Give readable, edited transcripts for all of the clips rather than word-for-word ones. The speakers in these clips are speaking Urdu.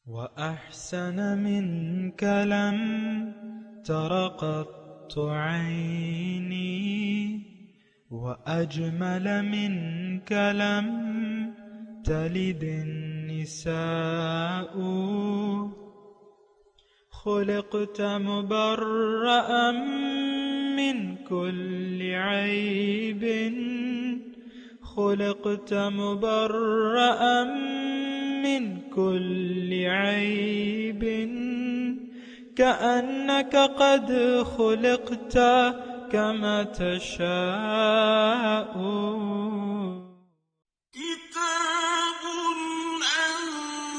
وأحسن منك لم تر قط عيني وأجمل منك لم تلد النساء خلقت مبرأ من كل عيب خلقت مبرأ من كل عيب كأنك قد خلقت كما تشاء كتاب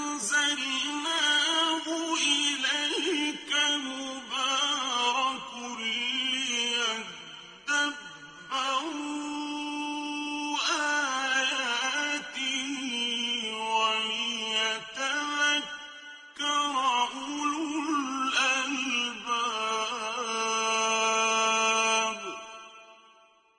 أنزلناه إليك مبارك ليدبروا آياته وليتذكر أولو الألباب.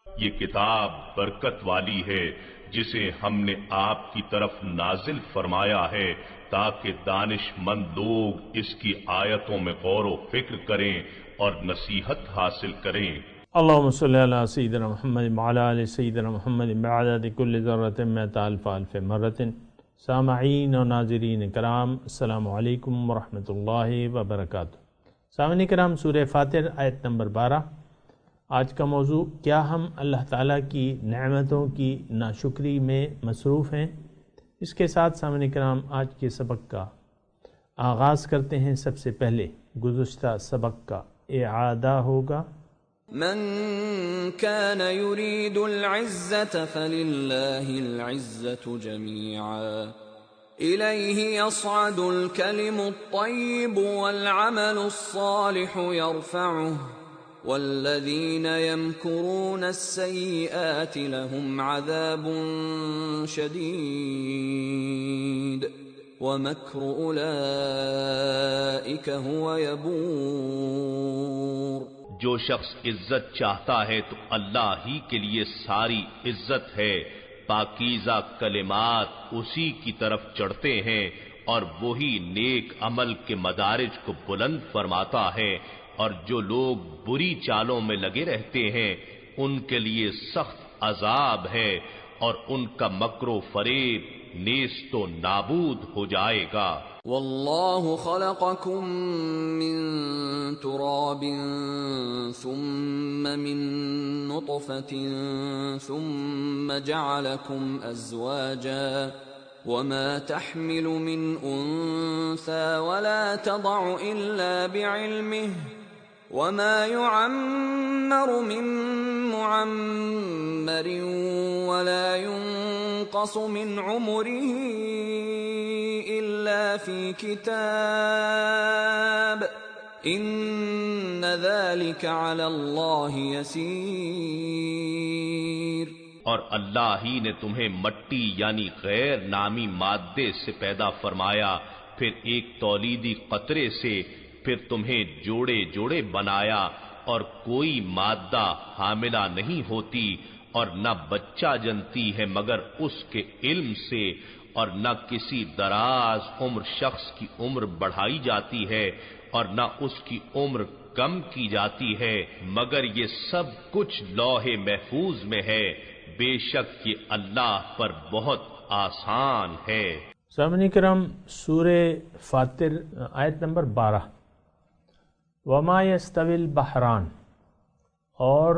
یہ کتاب برکت والی ہے جسے ہم نے آپ کی طرف نازل فرمایا ہے تاکہ دانش مند لوگ اس کی آیتوں میں غور و فکر کریں اور نصیحت حاصل کریں. اللہم صلی علی سیدنا محمد وعلی آل سیدنا محمد بعدد کل ذرۃ مئۃ الف الف مرۃ. سامعین و ناظرین کرام، السلام علیکم ورحمۃ اللہ وبرکاتہ. سامعین کرام، سورہ فاتر آیت نمبر 12. آج کا موضوع، کیا ہم اللہ تعالیٰ کی نعمتوں کی ناشکری میں مصروف ہیں؟ اس کے ساتھ سامعین کرام آج کے سبق کا آغاز کرتے ہیں. سب سے پہلے گزشتہ سبق کا اعادہ ہوگا. من كان يريد العزة فلله العزة جميعا إليه يصعد الكلم الطيب والعمل الصالح يرفعه والذين يمكرون السيئات لهم عذاب شديد ومكر أولئك هو يبور. جو شخص عزت چاہتا ہے تو اللہ ہی کے لیے ساری عزت ہے. پاکیزہ کلمات اسی کی طرف چڑھتے ہیں اور وہی نیک عمل کے مدارج کو بلند فرماتا ہے. اور جو لوگ بری چالوں میں لگے رہتے ہیں ان کے لیے سخت عذاب ہے اور ان کا مکر و فریب نیست و نابود ہو جائے گا. واللہ خلقکم من تراب ثم من نطفة ثم جعلکم ازواجا وما تحمل من انثى ولا تضع الا بعلمه وما يعمر من معمر ولا ينقص من عمره إلا في كتاب إن ذلك على الله يسير. اور اللہ ہی نے تمہیں مٹی یعنی غیر نامی مادے سے پیدا فرمایا، پھر ایک تولیدی قطرے سے، پھر تمہیں جوڑے جوڑے بنایا، اور کوئی مادہ حاملہ نہیں ہوتی اور نہ بچہ جنتی ہے مگر اس کے علم سے، اور نہ کسی دراز عمر شخص کی عمر بڑھائی جاتی ہے اور نہ اس کی عمر کم کی جاتی ہے، مگر یہ سب کچھ لوح محفوظ میں ہے. بے شک یہ اللہ پر بہت آسان ہے. سامعین کرام، سورہ فاتر آیت نمبر 12. وما یستوی البحران، اور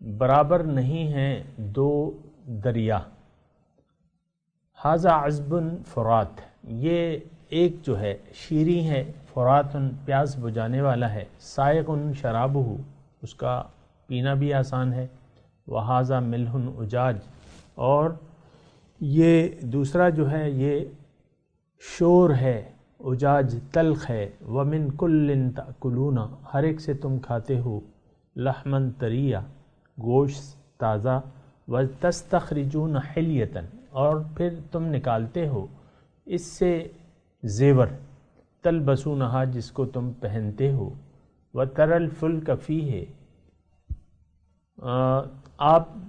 برابر نہیں ہیں دو دریا. ھذا عذب فرات، یہ ایک جو ہے شیریں ہے، فرات پیاس بجھانے والا ہے، سائغ شرابہ، اس کا پینا بھی آسان ہے. وھذا ملح اجاج، اور یہ دوسرا جو ہے یہ شور ہے، اجاج تلخ ہے. ومن کل تأکلون، ہر ایک سے تم کھاتے ہو. لحما طریا، گوشت تازہ. وتستخرجون حلیۃ، اور پھر تم نکالتے ہو اس سے زیور. تلبسونہا، جس کو تم پہنتے ہو. وتری الفلک فیہ،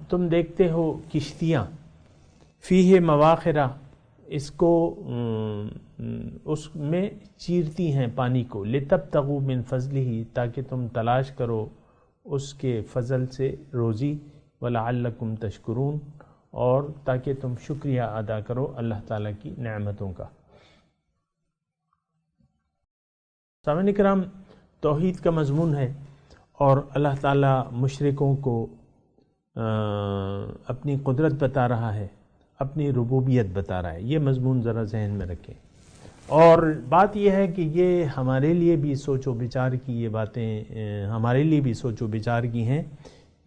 تم دیکھتے ہو کشتیاں. فیہ مواخرہ، اس کو اس میں چیرتی ہیں پانی کو، لِتَبْتَغُوا مِنْ فَضْلِهِ، تاکہ تم تلاش کرو اس کے فضل سے روزی، وَلَعَلَّكُمْ تَشْكُرُونَ، اور تاکہ تم شکریہ ادا کرو اللہ تعالیٰ کی نعمتوں کا۔ سامعین کرام، توحید کا مضمون ہے اور اللہ تعالیٰ مشرکوں کو اپنی قدرت بتا رہا ہے، اپنی ربوبیت بتا رہا ہے۔ یہ مضمون ذرا ذہن میں رکھیں، اور بات یہ ہے کہ یہ ہمارے لیے بھی سوچ و بچار کی، یہ باتیں ہمارے لیے بھی سوچ و بچار کی ہیں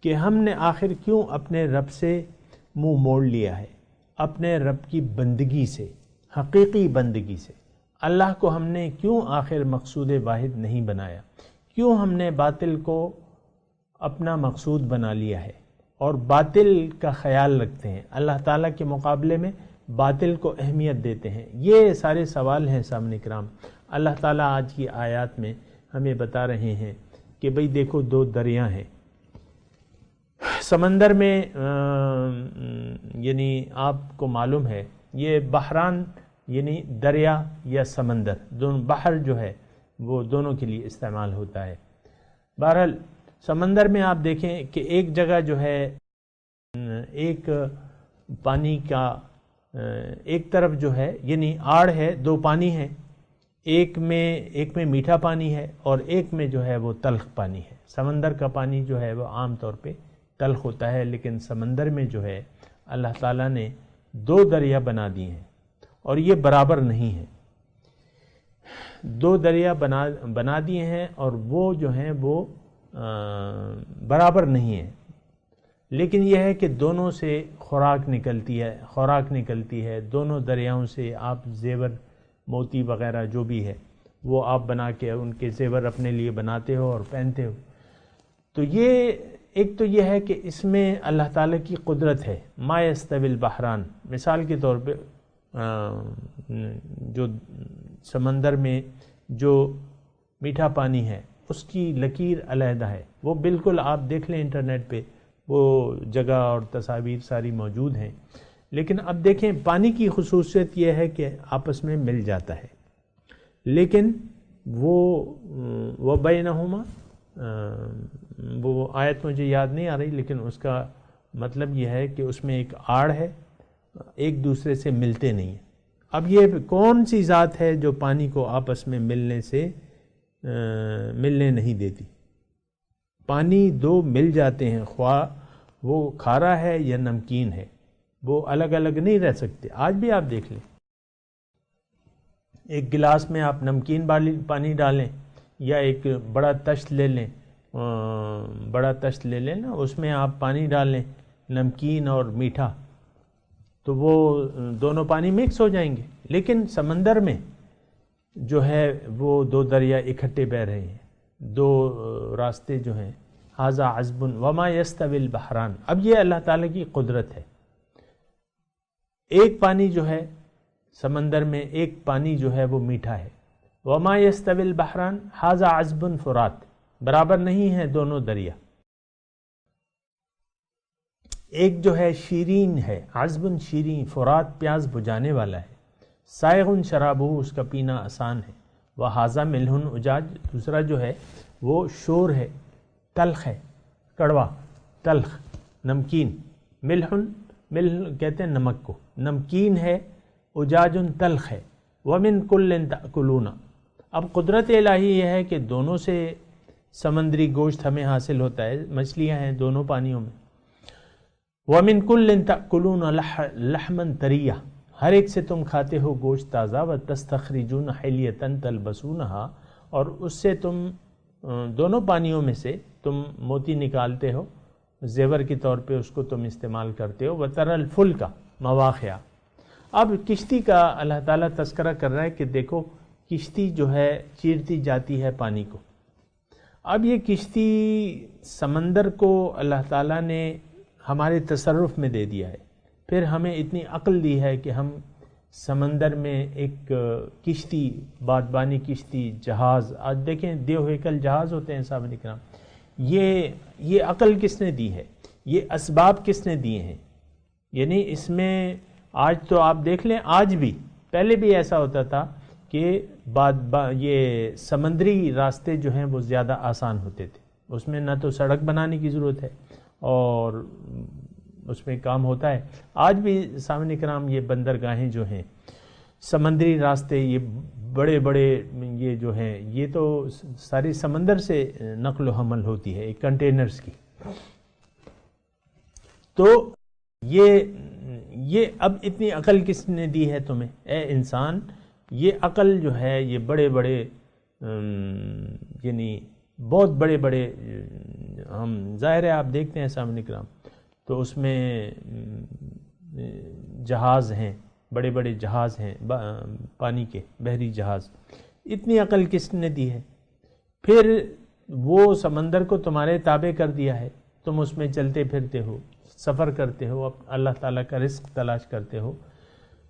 کہ ہم نے آخر کیوں اپنے رب سے منہ موڑ لیا ہے، اپنے رب کی بندگی سے، حقیقی بندگی سے۔ اللہ کو ہم نے کیوں آخر مقصود واحد نہیں بنایا، کیوں ہم نے باطل کو اپنا مقصود بنا لیا ہے اور باطل کا خیال رکھتے ہیں، اللہ تعالیٰ کے مقابلے میں باطل کو اہمیت دیتے ہیں۔ یہ سارے سوال ہیں سامنے کرام۔ اللہ تعالیٰ آج کی آیات میں ہمیں بتا رہے ہیں کہ بھئی دیکھو، دو دریا ہیں سمندر میں، یعنی آپ کو معلوم ہے یہ بحران یعنی دریا یا سمندر، دونوں، بحر جو ہے وہ دونوں کے لیے استعمال ہوتا ہے۔ بہرحال سمندر میں آپ دیکھیں کہ ایک جگہ جو ہے، ایک پانی کا ایک طرف جو ہے یعنی آڑ ہے، دو پانی ہیں، ایک میں میٹھا پانی ہے اور ایک میں جو ہے وہ تلخ پانی ہے۔ سمندر کا پانی جو ہے وہ عام طور پہ تلخ ہوتا ہے، لیکن سمندر میں جو ہے اللہ تعالیٰ نے دو دریا بنا دیے ہیں اور یہ برابر نہیں ہیں، دو دریا بنا دیے ہیں اور وہ جو ہیں وہ برابر نہیں ہیں، لیکن یہ ہے کہ دونوں سے خوراک نکلتی ہے، دونوں دریاؤں سے آپ زیور، موتی وغیرہ جو بھی ہے وہ آپ بنا کے ان کے زیور اپنے لیے بناتے ہو اور پہنتے ہو۔ تو یہ ایک تو یہ ہے کہ اس میں اللہ تعالیٰ کی قدرت ہے۔ ما یستوی البحران، مثال کے طور پہ جو سمندر میں جو میٹھا پانی ہے اس کی لکیر علیحدہ ہے، وہ بالکل آپ دیکھ لیں انٹرنیٹ پہ، وہ جگہ اور تصاویر ساری موجود ہیں۔ لیکن اب دیکھیں پانی کی خصوصیت یہ ہے کہ آپس میں مل جاتا ہے، لیکن وہ بینہما، وہ آیت مجھے یاد نہیں آ رہی، لیکن اس کا مطلب یہ ہے کہ اس میں ایک آڑ ہے، ایک دوسرے سے ملتے نہیں ہیں۔ اب یہ کون سی ذات ہے جو پانی کو آپس میں ملنے نہیں دیتی؟ پانی دو مل جاتے ہیں، خواہ وہ کھارا ہے یا نمکین ہے، وہ الگ الگ نہیں رہ سکتے۔ آج بھی آپ دیکھ لیں، ایک گلاس میں آپ نمکین پانی ڈالیں یا ایک بڑا تشت لے لیں نا، اس میں آپ پانی ڈالیں نمکین اور میٹھا، تو وہ دونوں پانی مکس ہو جائیں گے۔ لیکن سمندر میں جو ہے وہ دو دریا اکٹھے بہہ رہے ہیں، دو راستے جو ہیں، ھذا عذب وما یستوی البحران۔ اب یہ اللہ تعالیٰ کی قدرت ہے، ایک پانی جو ہے سمندر میں، ایک پانی جو ہے وہ میٹھا ہے۔ وما یستوی البحران ھذا عذب فرات، برابر نہیں ہے دونوں دریا۔ ایک جو ہے شیرین ہے، عذب شیرین، فرات پیاس بجھانے والا ہے، سائغ شرابہ، اس کا پینا آسان ہے، وھذا ملح اجاج، دوسرا جو ہے وہ شور ہے، تلخ ہے، کڑوا، تلخ، نمکین۔ ملح کہتے ہیں نمک کو، نمکین ہے، اجاج تلخ ہے، ومن کل تأکلون۔ اب قدرت الہی یہ ہے کہ دونوں سے سمندری گوشت ہمیں حاصل ہوتا ہے، مچھلیاں ہیں دونوں پانیوں میں۔ ومن کل تأکلون لحما طریا، ہر ایک سے تم کھاتے ہو گوشت تازہ، وتستخرجون حلیۃ تلبسونہا، اور اس سے تم دونوں پانیوں میں سے تم موتی نکالتے ہو، زیور کے طور پہ اس کو تم استعمال کرتے ہو۔ وتری الفلک مواخع، اب کشتی کا اللہ تعالیٰ تذکرہ کر رہا ہے کہ دیکھو کشتی جو ہے چیرتی جاتی ہے پانی کو۔ اب یہ کشتی سمندر کو اللہ تعالیٰ نے ہمارے تصرف میں دے دیا ہے، پھر ہمیں اتنی عقل دی ہے کہ ہم سمندر میں ایک کشتی، بادبانی کشتی، جہاز، آج دیکھیں دیو ہیکل جہاز ہوتے ہیں صاحب اکرام، یہ عقل کس نے دی ہے، یہ اسباب کس نے دیے ہیں؟ یعنی اس میں آج تو آپ دیکھ لیں، آج بھی، پہلے بھی ایسا ہوتا تھا کہ یہ سمندری راستے جو ہیں وہ زیادہ آسان ہوتے تھے، اس میں نہ تو سڑک بنانے کی ضرورت ہے اور اس میں کام ہوتا ہے۔ آج بھی سامعین کرام یہ بندرگاہیں جو ہیں، سمندری راستے، یہ بڑے بڑے یہ جو ہیں، یہ تو ساری سمندر سے نقل و حمل ہوتی ہے ایک کنٹینرز کی۔ تو یہ اب اتنی عقل کس نے دی ہے تمہیں اے انسان؟ یہ عقل جو ہے یہ بڑے بڑے یعنی بہت بڑے بڑے، ہم ظاہر ہے آپ دیکھتے ہیں سامنے کرام تو اس میں جہاز ہیں، بڑے بڑے جہاز ہیں پانی کے، بحری جہاز، اتنی عقل کس نے دی ہے؟ پھر وہ سمندر کو تمہارے تابع کر دیا ہے، تم اس میں چلتے پھرتے ہو، سفر کرتے ہو، اللہ تعالیٰ کا رزق تلاش کرتے ہو۔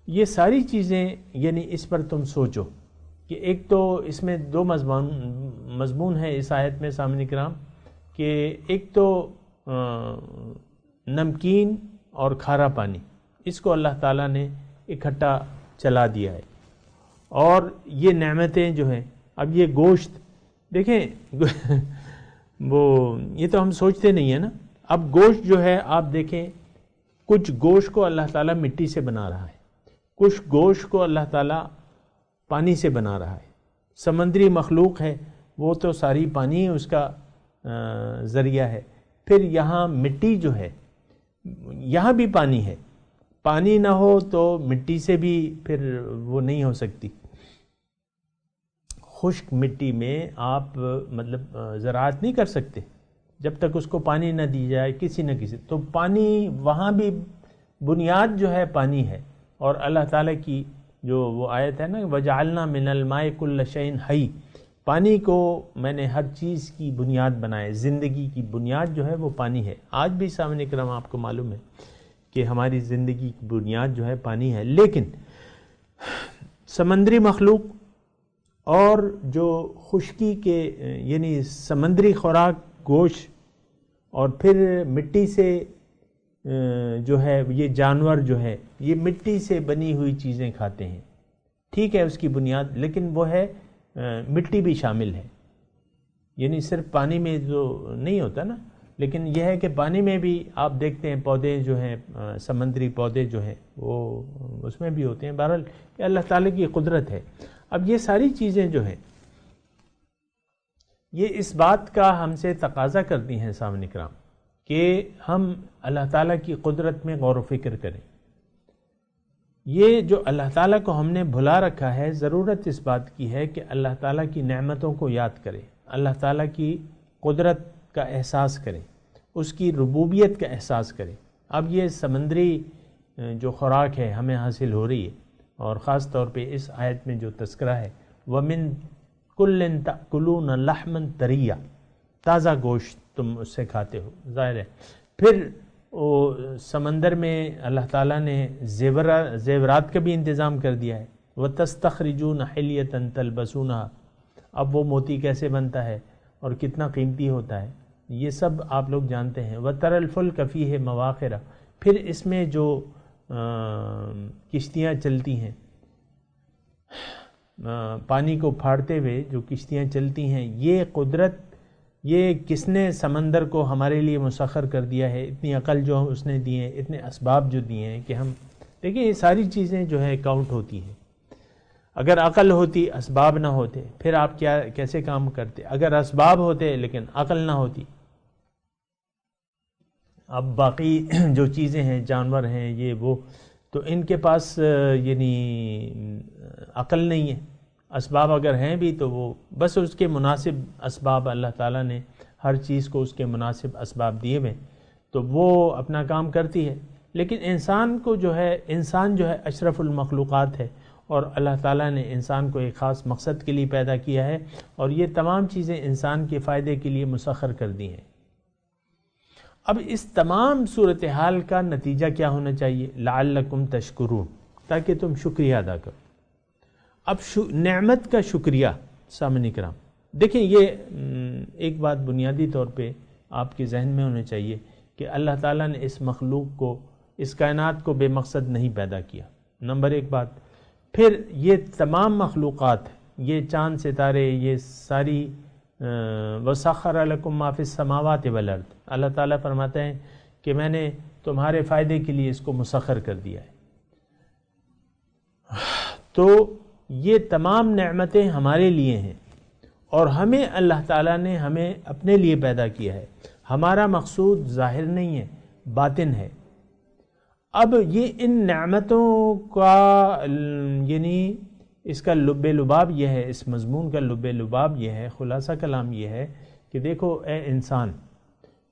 یہ ساری چیزیں یعنی اس پر تم سوچو کہ ایک تو اس میں دو مضمون ہے اس آیت میں سامعین کرام، کہ ایک تو نمکین اور کھارا پانی، اس کو اللہ تعالیٰ نے اکٹھا چلا دیا ہے، اور یہ نعمتیں جو ہیں، اب یہ گوشت دیکھیں وہ یہ تو ہم سوچتے نہیں ہیں نا، اب گوشت جو ہے آپ دیکھیں، کچھ گوشت کو اللہ تعالیٰ مٹی سے بنا رہا ہے، کچھ گوشت کو اللہ تعالیٰ پانی سے بنا رہا ہے، سمندری مخلوق ہے وہ تو ساری پانی اس کا ذریعہ ہے، پھر یہاں مٹی جو ہے، یہاں بھی پانی ہے، پانی نہ ہو تو مٹی سے بھی پھر وہ نہیں ہو سکتی۔ خشک مٹی میں آپ مطلب زراعت نہیں کر سکتے جب تک اس کو پانی نہ دی جائے کسی نہ کسی، تو پانی وہاں بھی بنیاد جو ہے پانی ہے، اور اللہ تعالیٰ کی جو وہ آیت ہے نا وَجَعَلْنَا مِنَ الْمَاءِ كُلَّ شَيْءٍ حَيٍّ، پانی کو میں نے ہر چیز کی بنیاد بنائے، زندگی کی بنیاد جو ہے وہ پانی ہے۔ آج بھی سامنے کرام آپ کو معلوم ہے کہ ہماری زندگی کی بنیاد جو ہے پانی ہے، لیکن سمندری مخلوق اور جو خشکی کے یعنی سمندری خوراک گوشت، اور پھر مٹی سے جو ہے یہ جانور جو ہے یہ مٹی سے بنی ہوئی چیزیں کھاتے ہیں، ٹھیک ہے اس کی بنیاد، لیکن وہ ہے مٹی بھی شامل ہے، یعنی صرف پانی میں جو نہیں ہوتا نا، لیکن یہ ہے کہ پانی میں بھی آپ دیکھتے ہیں پودے جو ہیں، سمندری پودے جو ہیں وہ اس میں بھی ہوتے ہیں۔ بہرحال یہ اللہ تعالیٰ کی قدرت ہے۔ اب یہ ساری چیزیں جو ہیں یہ اس بات کا ہم سے تقاضا کرتی ہیں سامعین کرام کہ ہم اللہ تعالیٰ کی قدرت میں غور و فکر کریں۔ یہ جو اللہ تعالیٰ کو ہم نے بھلا رکھا ہے، ضرورت اس بات کی ہے کہ اللہ تعالیٰ کی نعمتوں کو یاد کریں، اللہ تعالیٰ کی قدرت کا احساس کریں، اس کی ربوبیت کا احساس کریں۔ اب یہ سمندری جو خوراک ہے ہمیں حاصل ہو رہی ہے، اور خاص طور پہ اس آیت میں جو تذکرہ ہے وَمِن كُلٍّ تَأْكُلُونَ لَحْمًا طَرِيًّا، تازہ گوشت تم اس سے کھاتے ہو، ظاہر ہے۔ پھر سمندر میں اللہ تعالیٰ نے زیورات کا بھی انتظام کر دیا ہے، وَتَسْتَخْرِجُونَ حِلْيَةً تَلْبَسُونَهَا، اب وہ موتی کیسے بنتا ہے اور کتنا قیمتی ہوتا ہے یہ سب آپ لوگ جانتے ہیں۔ وَتَرَى الْفُلْكَ فِيهِ مَوَاخِرَ، پھر اس میں جو کشتیاں چلتی ہیں، پانی کو پھاڑتے ہوئے جو کشتیاں چلتی ہیں، یہ قدرت، یہ کس نے سمندر کو ہمارے لیے مسخر کر دیا ہے؟ اتنی عقل جو اس نے دی ہے، اتنے اسباب جو دیے ہیں کہ ہم دیکھیں یہ ساری چیزیں جو ہے کاؤنٹ ہوتی ہیں۔ اگر عقل ہوتی، اسباب نہ ہوتے، پھر آپ کیسے کام کرتے؟ اگر اسباب ہوتے لیکن عقل نہ ہوتی، اب باقی جو چیزیں ہیں، جانور ہیں، یہ وہ، تو ان کے پاس یعنی عقل نہیں ہے، اسباب اگر ہیں بھی تو وہ بس اس کے مناسب اسباب، اللہ تعالیٰ نے ہر چیز کو اس کے مناسب اسباب دیے ہوئے، تو وہ اپنا کام کرتی ہے۔ لیکن انسان جو ہے اشرف المخلوقات ہے، اور اللہ تعالیٰ نے انسان کو ایک خاص مقصد کے لیے پیدا کیا ہے، اور یہ تمام چیزیں انسان کے فائدے کے لیے مسخر کر دی ہیں۔ اب اس تمام صورتحال کا نتیجہ کیا ہونا چاہیے؟ لعلکم تشکرون، تاکہ تم شکریہ ادا کرو۔ اب نعمت کا شکریہ سامعین کرام، دیکھیں یہ ایک بات بنیادی طور پہ آپ کے ذہن میں ہونا چاہیے کہ اللہ تعالیٰ نے اس مخلوق کو اس کائنات کو بے مقصد نہیں پیدا کیا، نمبر ایک بات۔ پھر یہ تمام مخلوقات، یہ چاند ستارے، یہ ساری وَسَخَّرَ لَكُم مَّا فِي السَّمَاوَاتِ وَالْأَرْضِ، اللہ تعالیٰ فرماتے ہیں کہ میں نے تمہارے فائدے کے لیے اس کو مسخر کر دیا ہے۔ تو یہ تمام نعمتیں ہمارے لیے ہیں، اور ہمیں اللہ تعالیٰ نے ہمیں اپنے لیے پیدا کیا ہے۔ ہمارا مقصود ظاہر نہیں ہے، باطن ہے۔ اب یہ ان نعمتوں کا یعنی اس کا لب لباب یہ ہے، اس مضمون کا لب لباب یہ ہے، خلاصہ کلام یہ ہے کہ دیکھو اے انسان،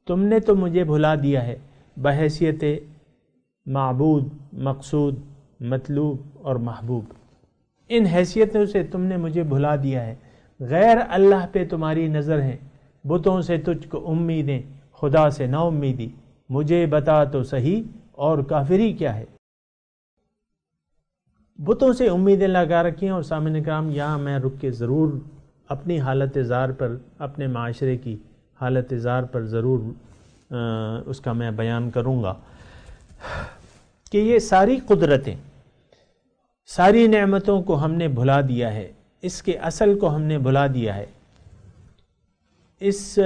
تم نے تو مجھے بھلا دیا ہے بحیثیت معبود، مقصود، مطلوب اور محبوب۔ ان حیثیتوں سے تم نے مجھے بھلا دیا ہے۔ غیر اللہ پہ تمہاری نظر ہے، بتوں سے تجھ کو امیدیں، خدا سے نا امیدی، مجھے بتا تو صحیح اور کافری کیا ہے۔ بتوں سے امیدیں لگا رکھی ہیں۔ اور سامعین کرام، یہاں میں رک کے ضرور اپنی حالت زار پر، اپنے معاشرے کی حالت زار پر ضرور اس کا میں بیان کروں گا کہ یہ ساری قدرتیں، ساری نعمتوں کو ہم نے بھلا دیا ہے، اس کے اصل کو ہم نے بھلا دیا ہے، اس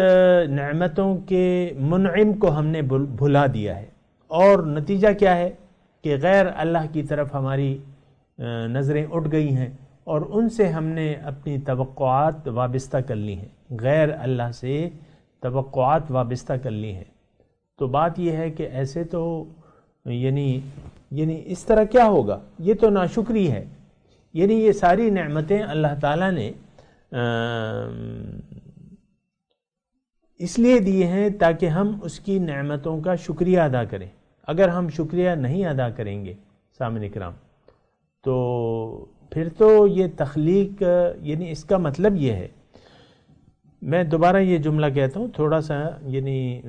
نعمتوں کے منعم کو ہم نے بھلا دیا ہے، اور نتیجہ کیا ہے کہ غیر اللہ کی طرف ہماری نظریں اٹھ گئی ہیں، اور ان سے ہم نے اپنی توقعات وابستہ کر لی ہیں، غیر اللہ سے توقعات وابستہ کر لی ہیں۔ تو بات یہ ہے کہ ایسے تو یعنی اس طرح کیا ہوگا؟ یہ تو ناشکری ہے۔ یعنی یہ ساری نعمتیں اللہ تعالیٰ نے اس لیے دی ہیں تاکہ ہم اس کی نعمتوں کا شکریہ ادا کریں۔ اگر ہم شکریہ نہیں ادا کریں گے سامعین کرام، تو پھر تو یہ تخلیق، یعنی اس کا مطلب یہ ہے، میں دوبارہ یہ جملہ کہتا ہوں، تھوڑا سا یعنی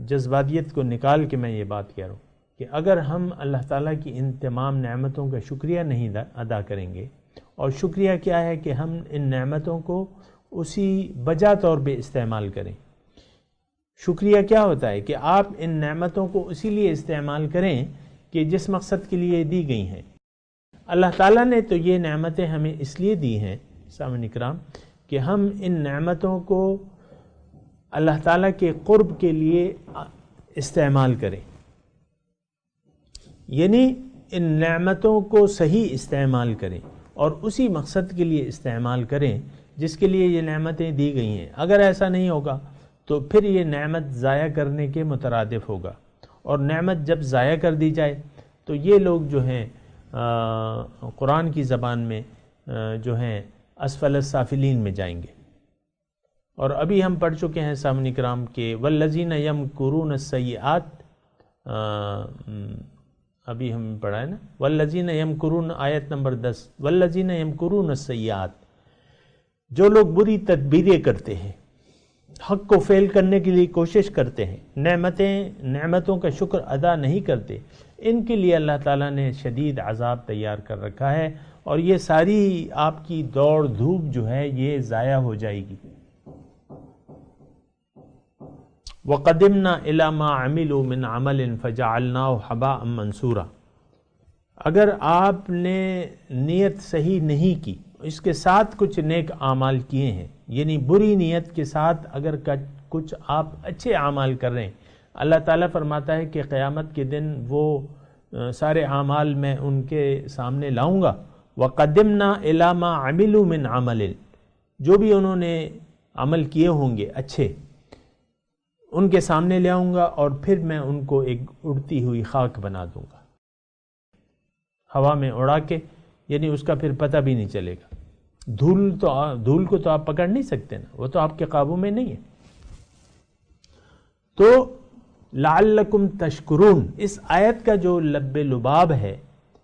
جذباتیت کو نکال کے میں یہ بات کہہ رہا ہوں کہ اگر ہم اللہ تعالیٰ کی ان تمام نعمتوں کا شکریہ نہیں ادا کریں گے، اور شکریہ کیا ہے کہ ہم ان نعمتوں کو اسی بجا طور پہ استعمال کریں۔ شکریہ کیا ہوتا ہے کہ آپ ان نعمتوں کو اسی لیے استعمال کریں کہ جس مقصد کے لیے دی گئی ہیں۔ اللہ تعالیٰ نے تو یہ نعمتیں ہمیں اس لیے دی ہیں سامعین کرام کہ ہم ان نعمتوں کو اللہ تعالیٰ کے قرب کے لیے استعمال کریں، یعنی ان نعمتوں کو صحیح استعمال کریں اور اسی مقصد کے لیے استعمال کریں جس کے لیے یہ نعمتیں دی گئی ہیں۔ اگر ایسا نہیں ہوگا تو پھر یہ نعمت ضائع کرنے کے مترادف ہوگا، اور نعمت جب ضائع کر دی جائے تو یہ لوگ جو ہیں قرآن کی زبان میں جو ہیں اسفل السافلین میں جائیں گے۔ اور ابھی ہم پڑھ چکے ہیں سامعین کرام کہ والذین یمکرون السیئات، ابھی ہم پڑھا ہے نا، والذین یمکرون، آیت نمبر 10، والذین یمکرون السیئات، جو لوگ بری تدبیریں کرتے ہیں، حق کو فیل کرنے کے لیے کوشش کرتے ہیں، نعمتوں کا شکر ادا نہیں کرتے، ان کے لیے اللہ تعالیٰ نے شدید عذاب تیار کر رکھا ہے، اور یہ ساری آپ کی دوڑ دھوپ جو ہے یہ ضائع ہو جائے گی۔ وَقَدِمْنَا إِلَى مَا عَمِلُوا مِنْ عَمَلٍ فَجَعَلْنَاهُ حَبَاءً مَنْثُورًا، اگر آپ نے نیت صحیح نہیں کی، اس کے ساتھ کچھ نیک اعمال کیے ہیں، یعنی بری نیت کے ساتھ اگر کچھ آپ اچھے اعمال کر رہے ہیں، اللہ تعالیٰ فرماتا ہے کہ قیامت کے دن وہ سارے اعمال میں ان کے سامنے لاؤں گا۔ وَقَدِمْنَا إِلَى مَا عَمِلُوا مِنْ عَمَلٍ، جو بھی انہوں نے عمل کیے ہوں گے اچھے، ان کے سامنے لے آؤں گا، اور پھر میں ان کو ایک اڑتی ہوئی خاک بنا دوں گا، ہوا میں اڑا کے، یعنی اس کا پھر پتہ بھی نہیں چلے گا۔ دھول کو تو آپ پکڑ نہیں سکتے نا، وہ تو آپ کے قابو میں نہیں ہے۔ تو لعلکم تشکرون، اس آیت کا جو لب لباب ہے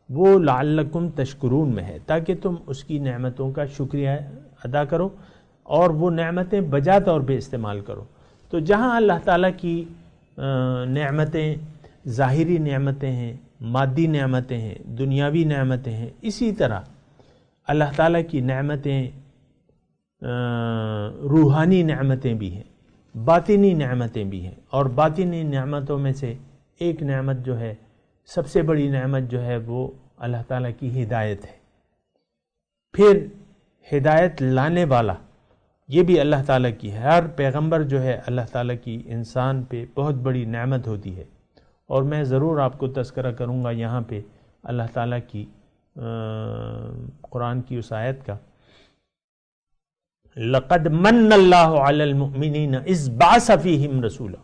وہ لعلکم تشکرون میں ہے، تاکہ تم اس کی نعمتوں کا شکریہ ادا کرو اور وہ نعمتیں بجا طور پہ استعمال کرو۔ تو جہاں اللہ تعالیٰ کی نعمتیں ظاہری نعمتیں ہیں، مادی نعمتیں ہیں، دنیاوی نعمتیں ہیں، اسی طرح اللہ تعالیٰ کی نعمتیں روحانی نعمتیں بھی ہیں، باطنی نعمتیں بھی ہیں، اور باطنی نعمتوں میں سے ایک نعمت جو ہے سب سے بڑی نعمت جو ہے وہ اللہ تعالیٰ کی ہدایت ہے. پھر ہدایت لانے والا یہ بھی اللہ تعالیٰ کی ہے. ہر پیغمبر جو ہے اللہ تعالیٰ کی انسان پہ بہت بڑی نعمت ہوتی ہے. اور میں ضرور آپ کو تذکرہ کروں گا یہاں پہ اللہ تعالیٰ کی قرآن کی اس آیت کا، لَقَدْ مَنَّ اللَّهُ عَلَى الْمُؤْمِنِينَ إِذْ بَعَثَ فِيهِمْ رَسُولًا.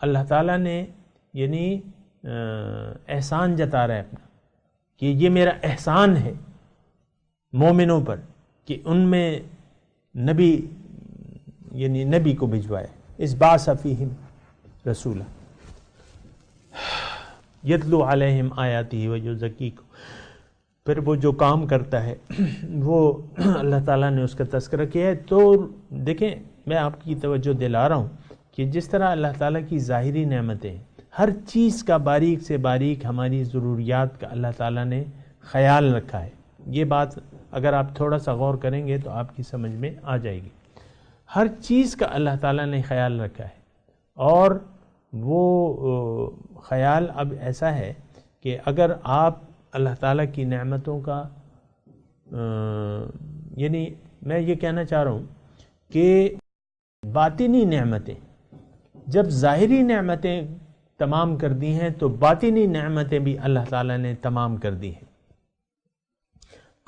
اللہ تعالیٰ نے یعنی احسان جتا رہا ہے اپنا کہ یہ میرا احسان ہے مومنوں پر کہ ان میں نبی یعنی نبی کو بھجوائے. اِذْ بَعَثَ فِيهِمْ رَسُولًا یتلو علیہم آیاتہ ویزکیکم. پھر وہ جو کام کرتا ہے وہ اللہ تعالیٰ نے اس کا تذکرہ کیا ہے. تو دیکھیں میں آپ کی توجہ دلا رہا ہوں کہ جس طرح اللہ تعالیٰ کی ظاہری نعمتیں ہر چیز کا باریک سے باریک ہماری ضروریات کا اللہ تعالیٰ نے خیال رکھا ہے. یہ بات اگر آپ تھوڑا سا غور کریں گے تو آپ کی سمجھ میں آ جائے گی. ہر چیز کا اللہ تعالیٰ نے خیال رکھا ہے. اور وہ خیال اب ایسا ہے کہ اگر آپ اللہ تعالیٰ کی نعمتوں کا یعنی میں یہ کہنا چاہ رہا ہوں کہ باطنی نعمتیں جب ظاہری نعمتیں تمام کر دی ہیں تو باطنی نعمتیں بھی اللہ تعالیٰ نے تمام کر دی ہیں.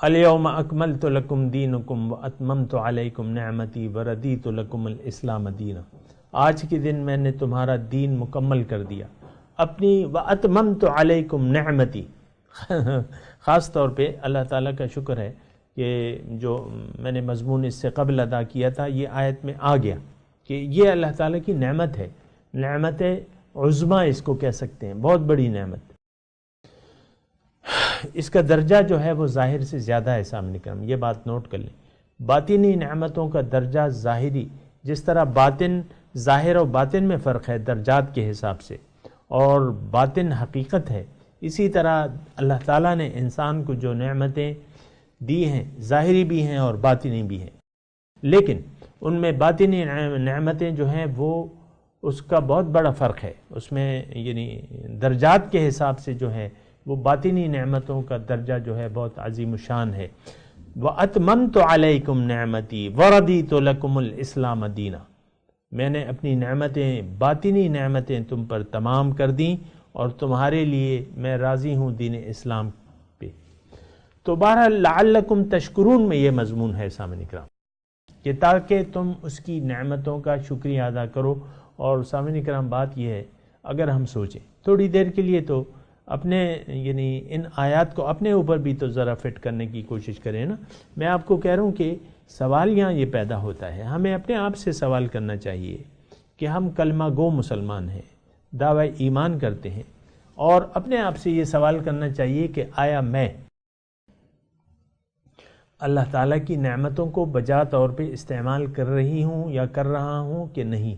الیوم اکملت لکم دینکم واتممت علیکم نعمتی وردیت لکم الاسلام دینا. آج کے دن میں نے تمہارا دین مکمل کر دیا اپنی واتممت علیکم نعمتی. خاص طور پہ اللہ تعالیٰ کا شکر ہے کہ جو میں نے مضمون اس سے قبل ادا کیا تھا یہ آیت میں آ گیا کہ یہ اللہ تعالیٰ کی نعمت ہے. نعمت عظمیٰ اس کو کہہ سکتے ہیں، بہت بڑی نعمت. اس کا درجہ جو ہے وہ ظاہر سے زیادہ ہے. سامنے کرم یہ بات نوٹ کر لیں. باطنی نعمتوں کا درجہ ظاہری، جس طرح باطن ظاہر و باطن میں فرق ہے درجات کے حساب سے، اور باطن حقیقت ہے، اسی طرح اللہ تعالیٰ نے انسان کو جو نعمتیں دی ہیں ظاہری بھی ہیں اور باطنی بھی ہیں. لیکن ان میں باطنی نعمتیں جو ہیں وہ اس کا بہت بڑا فرق ہے. اس میں یعنی درجات کے حساب سے جو ہے وہ باطنی نعمتوں کا درجہ جو ہے بہت عظیم الشان ہے. وَأَتْمَمْتُ عَلَيْكُمْ نِعْمَتِي وَرَضِيتُ لَكُمُ الْإِسْلَامَ دِينًا. میں نے اپنی نعمتیں باطنی نعمتیں تم پر تمام کر دیں اور تمہارے لیے میں راضی ہوں دین اسلام پہ. تو بہرحال لعلکم تشکرون میں یہ مضمون ہے سامعین کرام کہ تاکہ تم اس کی نعمتوں کا شکریہ ادا کرو. اور سامعین کرام بات یہ ہے اگر ہم سوچیں تھوڑی دیر کے لیے تو اپنے یعنی ان آیات کو اپنے اوپر بھی تو ذرا فٹ کرنے کی کوشش کریں نا. میں آپ کو کہہ رہا ہوں کہ سوال یہاں یہ پیدا ہوتا ہے، ہمیں اپنے آپ سے سوال کرنا چاہیے کہ ہم کلمہ گو مسلمان ہیں، دعوی ایمان کرتے ہیں، اور اپنے آپ سے یہ سوال کرنا چاہیے کہ آیا میں اللہ تعالیٰ کی نعمتوں کو بجا طور پہ استعمال کر رہی ہوں یا کر رہا ہوں کہ نہیں.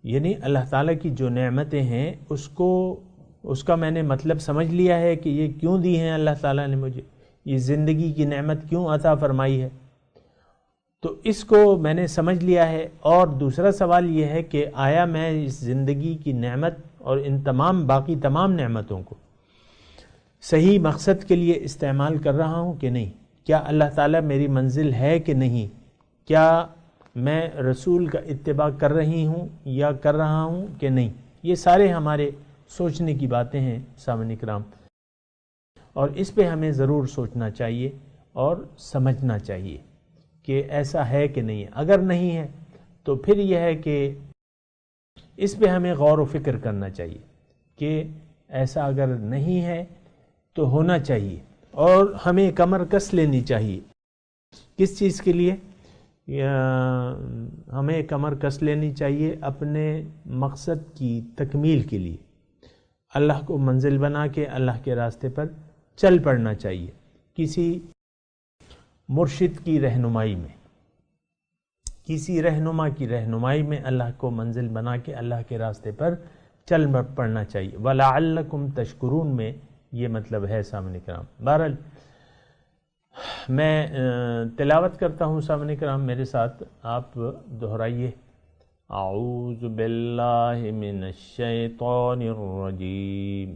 یعنی اللہ تعالیٰ کی جو نعمتیں ہیں اس کا میں نے مطلب سمجھ لیا ہے کہ یہ کیوں دی ہیں اللہ تعالیٰ نے مجھے، یہ زندگی کی نعمت کیوں عطا فرمائی ہے، تو اس کو میں نے سمجھ لیا ہے. اور دوسرا سوال یہ ہے کہ آیا میں اس زندگی کی نعمت اور ان باقی تمام نعمتوں کو صحیح مقصد کے لیے استعمال کر رہا ہوں کہ نہیں. کیا اللہ تعالیٰ میری منزل ہے کہ نہیں، کیا میں رسول کا اتباع کر رہی ہوں یا کر رہا ہوں کہ نہیں. یہ سارے ہمارے سوچنے کی باتیں ہیں سامعین کرام، اور اس پہ ہمیں ضرور سوچنا چاہیے اور سمجھنا چاہیے کہ ایسا ہے کہ نہیں. اگر نہیں ہے تو پھر یہ ہے کہ اس پہ ہمیں غور و فکر کرنا چاہیے کہ ایسا اگر نہیں ہے تو ہونا چاہیے، اور ہمیں کمر کس لینی چاہیے. کس چیز کے لیے؟ ہمیں کمر کس لینی چاہیے اپنے مقصد کی تکمیل کے لیے. اللہ کو منزل بنا کے اللہ کے راستے پر چل پڑنا چاہیے. کسی مرشد کی رہنمائی میں، کسی رہنما کی رہنمائی میں اللہ کو منزل بنا کے اللہ کے راستے پر چل پڑنا چاہیے. وَلَعَلَّكُمْ تَشْكُرُونَ میں یہ مطلب ہے سامعین کرام. بہرحال میں تلاوت کرتا ہوں سامعین کرام، میرے ساتھ آپ دہرائیے اعوذ باللہ من الشیطان الرجیم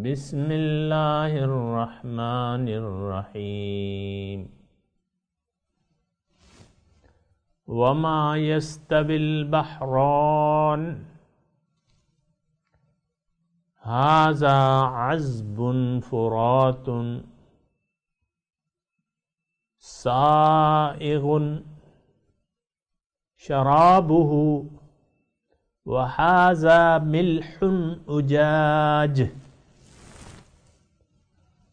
بسم اللہ الرحمن الرحیم وما يستوي البحران هذا عذب فرات سائغ شرابه وهذا ملح أجاج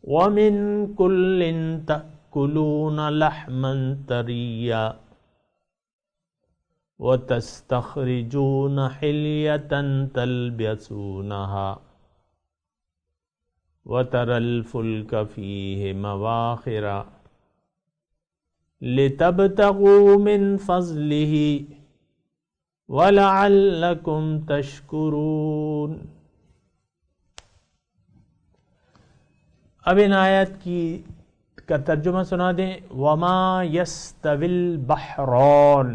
ومن كل تأكلون لحما طريا وتستخرجون حلية تلبسونها وترى الفلك فيه مواخر لتبتغوا من فضله ولعلكم تشکرون۔ اب ان آیت کا ترجمہ سنا دیں۔ وما يستوي البحران،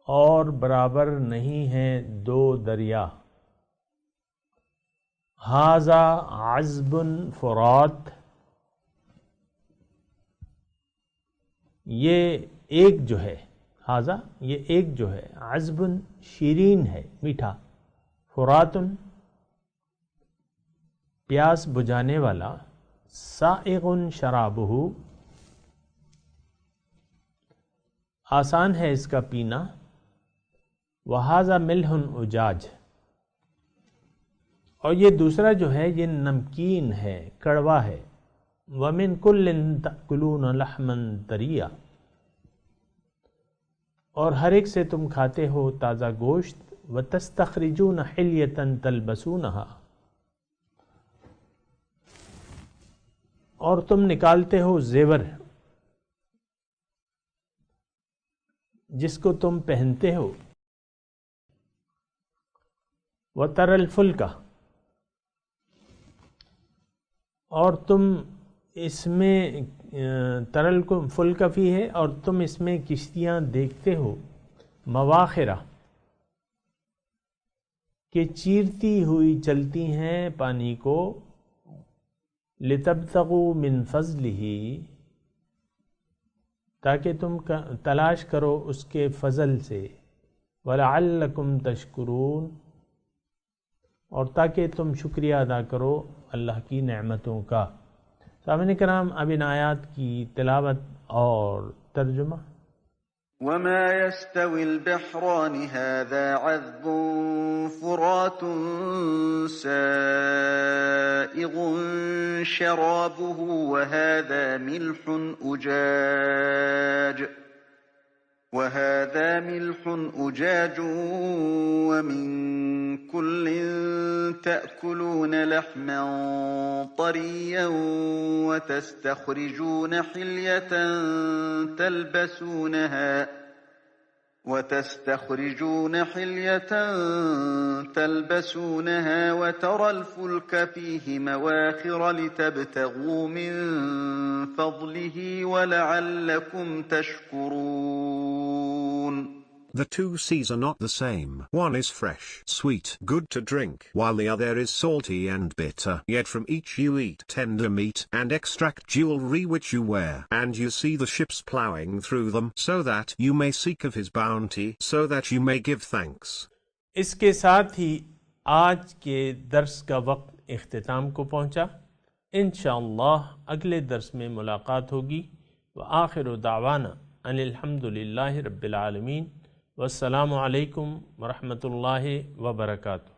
اور برابر نہیں ہیں دو دریا۔ ھذا عذب فرات، یہ ایک جو ہے، ھذا یہ ایک جو ہے، عذب شیرین ہے، میٹھا، فرات پیاس بجھانے والا، سائغ شرابہ آسان ہے اس کا پینا، وَهَذَا مِلْحٌ أُجَاج، اور یہ دوسرا جو ہے یہ نمکین ہے، کڑوا ہے، وَمِن كُلٍّ تَأْكُلُونَ لَحْمًا طَرِيًّا، اور ہر ایک سے تم کھاتے ہو تازہ گوشت، وَتَسْتَخْرِجُونَ حِلْيَةً تَلْبَسُونَهَا، اور تم نکالتے ہو زیور جس کو تم پہنتے ہو، وَتَرَى الْفُلْكَ، اور تم اس میں ترل کو فلک فی ہے، اور تم اس میں کشتیاں دیکھتے ہو، مواخرہ کہ چیرتی ہوئی چلتی ہیں پانی کو، لِتَبْتَغُوا مِنْ فَضْلِهِ، تاکہ تم تلاش کرو اس کے فضل سے، وَلَعَلَّكُمْ تَشْكُرُونَ، اور تاکہ تم شکریہ ادا کرو اللہ کی نعمتوں کا۔ سامعین کرام، اب ان آیات کی تلاوت اور ترجمہ۔ وما يستوي البحران هذا عذب فرات سائغ شرابه وهذا ملح أجاج ومن كل تأكلون لحما طريا وتستخرجون حلية تلبسونها وترى الفلك فيه مواخر لتبتغوا من فضله ولعلكم تشكرون۔ The two seas are not the same. One is fresh, sweet, good to drink, while the other is salty and bitter. Yet from each you eat tender meat and extract jewelry which you wear, and you see the ships plowing through them, so that you may seek of his bounty, so that you may give thanks. اس کے ساتھ ہی آج کے درس کا وقت اختتام کو پہنچا۔ انشاءاللہ اگلے درس میں ملاقات ہوگی۔ وآخر دعوانا ان الحمد للہ رب العالمین، والسلام علیکم ورحمۃ اللہ وبرکاتہ۔